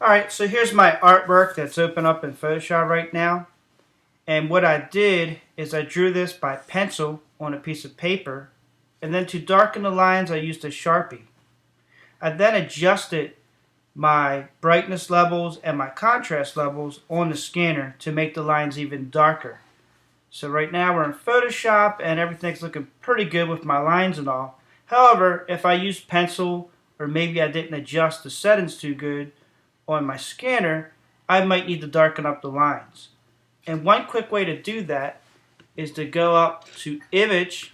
Alright, so here's my artwork that's open up in Photoshop right now. And what I did is I drew this by pencil on a piece of paper. And then to darken the lines, I used a Sharpie. I then adjusted my brightness levels and my contrast levels on the scanner to make the lines even darker. So right now we're in Photoshop and everything's looking pretty good with my lines and all. However, if I use pencil or maybe I didn't adjust the settings too good on my scanner, I might need to darken up the lines. And one quick way to do that is to go up to Image,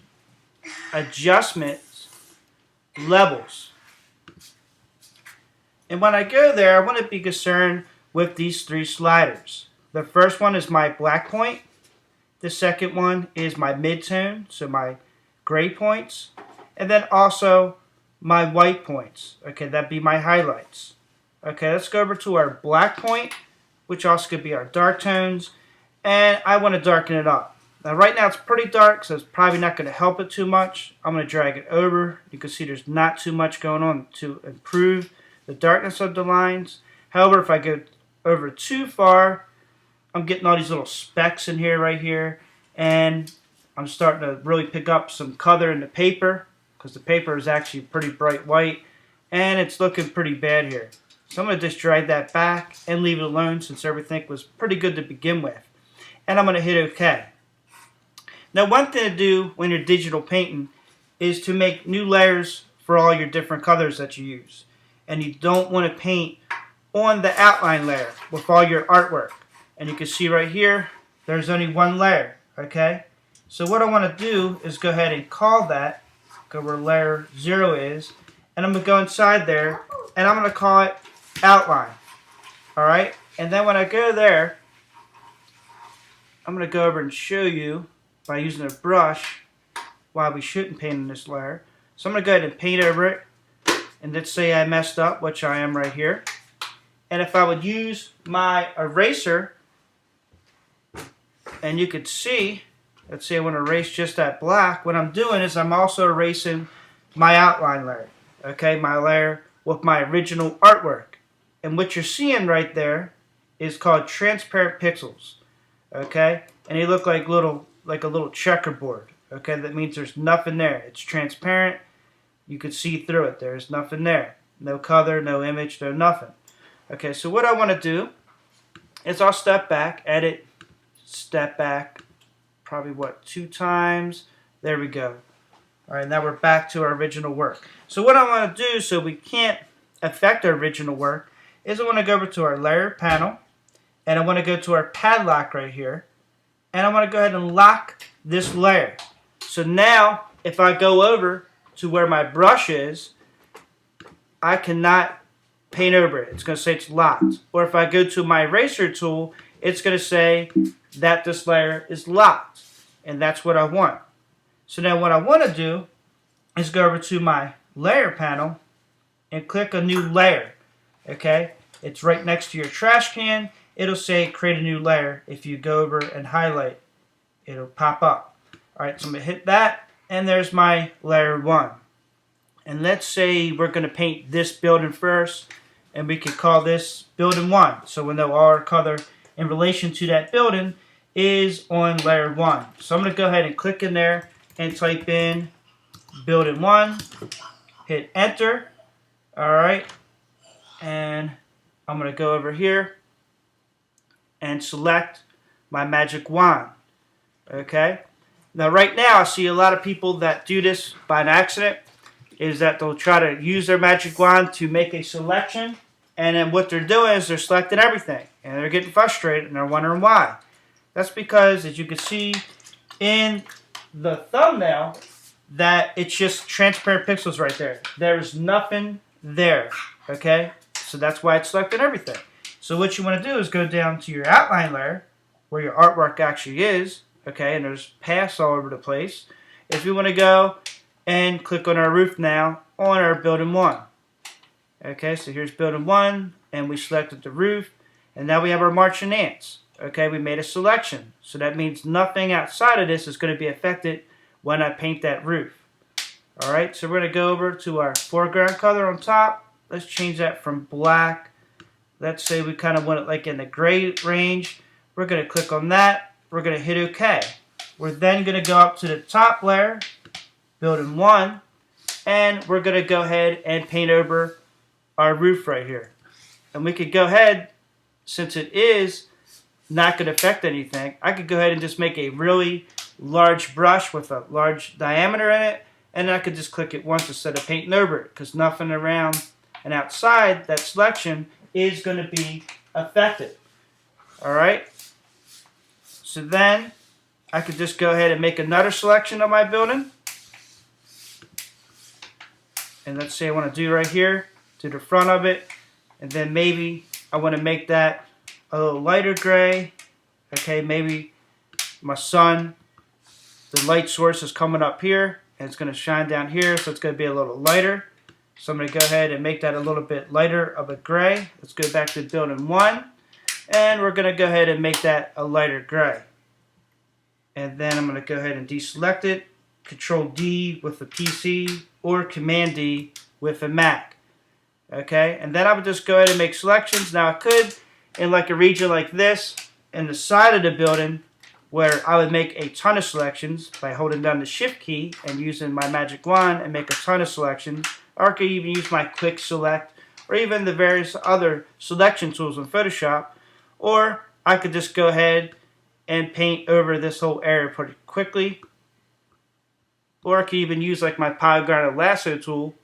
Adjustments, Levels. And when I go there, I want to be concerned with these three sliders. The first one is my black point. The second one is my midtone, so my gray points. And then also my white points. Okay, that'd be my highlights. Okay, let's go over to our black point, which also could be our dark tones. And I want to darken it up. Now right now it's pretty dark, so it's probably not going to help it too much. I'm going to drag it over. You can see there's not too much going on to improve the darkness of the lines. However, if I go over too far, I'm getting all these little specks in here right here. And I'm starting to really pick up some color in the paper, because the paper is actually pretty bright white. And it's looking pretty bad here. So I'm going to just drag that back and leave it alone since everything was pretty good to begin with. And I'm going to hit OK. Now one thing to do when you're digital painting is to make new layers for all your different colors that you use. And you don't want to paint on the outline layer with all your artwork. And you can see right here, there's only one layer. Okay? So what I want to do is go ahead and call that, go where layer 0 is, and I'm going to go inside there, and I'm going to call it outline. Alright? And then when I go there, I'm going to go over and show you by using a brush why we shouldn't paint in this layer. So I'm going to go ahead and paint over it. And let's say I messed up, which I am right here. And if I would use my eraser, and you could see, let's say I want to erase just that black, what I'm doing is I'm also erasing my outline layer. Okay, my layer with my original artwork. And what you're seeing right there is called transparent pixels. Okay, and they look like a little checkerboard. Okay, that means there's nothing there. It's transparent. You can see through it. There's nothing there. No color, no image, no nothing. Okay, so what I want to do is I'll step back, edit, step back, probably what, 2 times. There we go. All right, now we're back to our original work. So what I want to do so we can't affect our original work is I want to go over to our layer panel, and I want to go to our padlock right here, and I want to go ahead and lock this layer. So now if I go over to where my brush is, I cannot paint over it. It's going to say it's locked. Or if I go to my eraser tool, it's going to say that this layer is locked. And that's what I want. So now what I want to do is go over to my layer panel and click a new layer. Okay? It's right next to your trash can. It'll say create a new layer. If you go over and highlight, it'll pop up. Alright, so I'm going to hit that. And there's my layer 1. And let's say we're going to paint this building first. And we could call this building 1. So we'll know all our color in relation to that building is on layer 1. So I'm going to go ahead and click in there and type in building 1. Hit enter. Alright. And I'm going to go over here and select my magic wand. Okay. Now right now I see a lot of people that do this by an accident, is that they'll try to use their magic wand to make a selection, and then what they're doing is they're selecting everything and they're getting frustrated and they're wondering why. That's because, as you can see in the thumbnail, that it's just transparent pixels right there. There's nothing there. Okay, so that's why it's selecting everything. So what you want to do is go down to your outline layer where your artwork actually is. Okay, and there's paths all over the place. If we want to go and click on our roof now on our building 1. Okay, so here's building 1, and we selected the roof, and now we have our marching ants. Okay, we made a selection. So that means nothing outside of this is going to be affected when I paint that roof. Alright, so we're going to go over to our foreground color on top. Let's change that from black let's say we kind of want it like in the gray range. We're going to click on that. We're going to hit OK. We're then going to go up to the top layer, building 1, and we're going to go ahead and paint over our roof right here. And we could go ahead, since it is not going to affect anything, I could go ahead and just make a really large brush with a large diameter in it, and I could just click it once instead of painting over it, because nothing around and outside that selection is going to be affected. Alright, so then I could just go ahead and make another selection of my building. And let's say I want to do right here to the front of it, and then maybe I want to make that a little lighter gray. Okay, maybe my sun, the light source is coming up here and it's going to shine down here, so it's going to be a little lighter. So I'm going to go ahead and make that a little bit lighter of a gray. Let's go back to building 1, and we're going to go ahead and make that a lighter gray. And then I'm going to go ahead and deselect it, Control D with the PC or Command D with a Mac. Okay, and then I would just go ahead and make selections. Now I could, in like a region like this, in the side of the building, where I would make a ton of selections by holding down the Shift key and using my magic wand and make a ton of selections. Or I could even use my quick select or even the various other selection tools in Photoshop. Or I could just go ahead and paint over this whole area pretty quickly. Or I could even use like my polygon lasso tool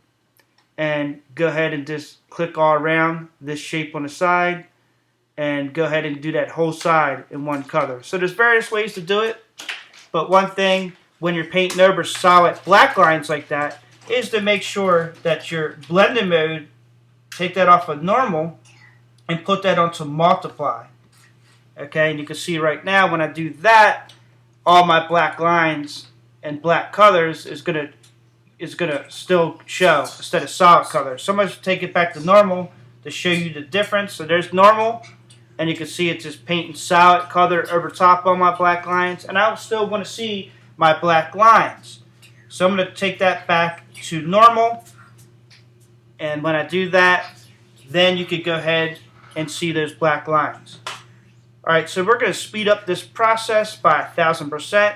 and go ahead and just click all around this shape on the side and go ahead and do that whole side in one color. So there's various ways to do it, but one thing when you're painting over solid black lines like that is to make sure that your blending mode, take that off of normal and put that onto multiply. Okay, and you can see right now when I do that, all my black lines and black colors is gonna still show instead of solid colors. So I'm gonna take it back to normal to show you the difference. So there's normal, and you can see it's just painting solid color over top on my black lines, and I still want to see my black lines. So I'm going to take that back to normal, and when I do that, then you could go ahead and see those black lines. Alright, so we're going to speed up this process by 1000%.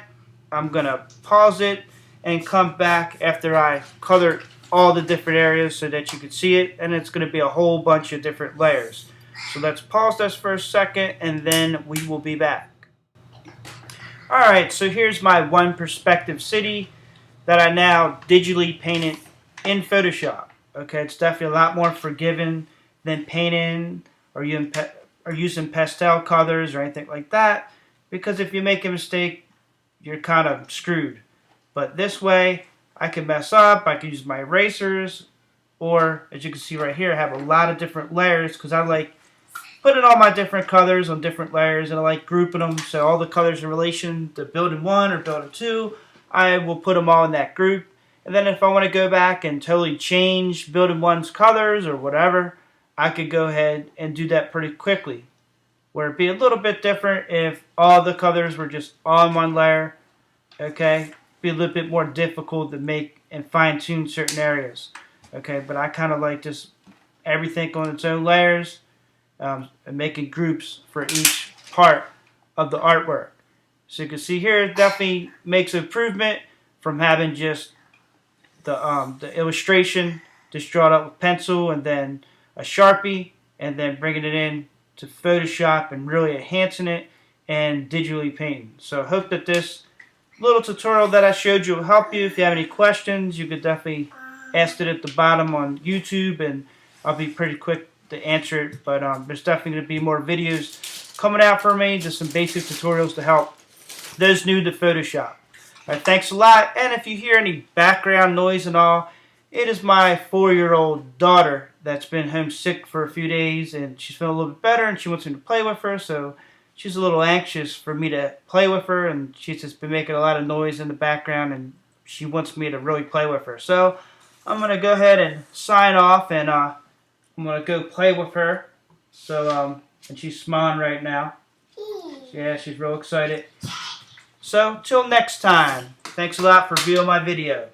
I'm going to pause it and come back after I color all the different areas so that you can see it, and it's going to be a whole bunch of different layers. So let's pause this for a second and then we will be back. Alright, so here's my one perspective city that I now digitally painted in Photoshop. Okay, it's definitely a lot more forgiving than painting or using pastel colors or anything like that, because if you make a mistake, you're kind of screwed. But this way, I can mess up, I can use my erasers, or as you can see right here, I have a lot of different layers because I like putting all my different colors on different layers, and I like grouping them so all the colors in relation to building 1 or building 2, I will put them all in that group. And then if I want to go back and totally change building 1's colors or whatever, I could go ahead and do that pretty quickly. Where it'd be a little bit different if all the colors were just on one layer. Okay, be a little bit more difficult to make and fine-tune certain areas. Okay, but I kind of like just everything on its own layers. And making groups for each part of the artwork. So you can see here it definitely makes an improvement from having just the illustration just drawn up with pencil and then a Sharpie and then bringing it in to Photoshop and really enhancing it and digitally painting. So I hope that this little tutorial that I showed you will help you. If you have any questions, you could definitely ask it at the bottom on YouTube, and I'll be pretty quick to answer it. But there's definitely going to be more videos coming out for me, just some basic tutorials to help those new to Photoshop. Alright, thanks a lot, and if you hear any background noise and all, it is my 4-year-old daughter that's been homesick for a few days, and she's feeling a little bit better, and she wants me to play with her, so she's a little anxious for me to play with her, and she's just been making a lot of noise in the background, and she wants me to really play with her. So I'm going to go ahead and sign off, and I'm going to go play with her. So, and she's smiling right now. Yeah, she's real excited. So, till next time, thanks a lot for viewing my video.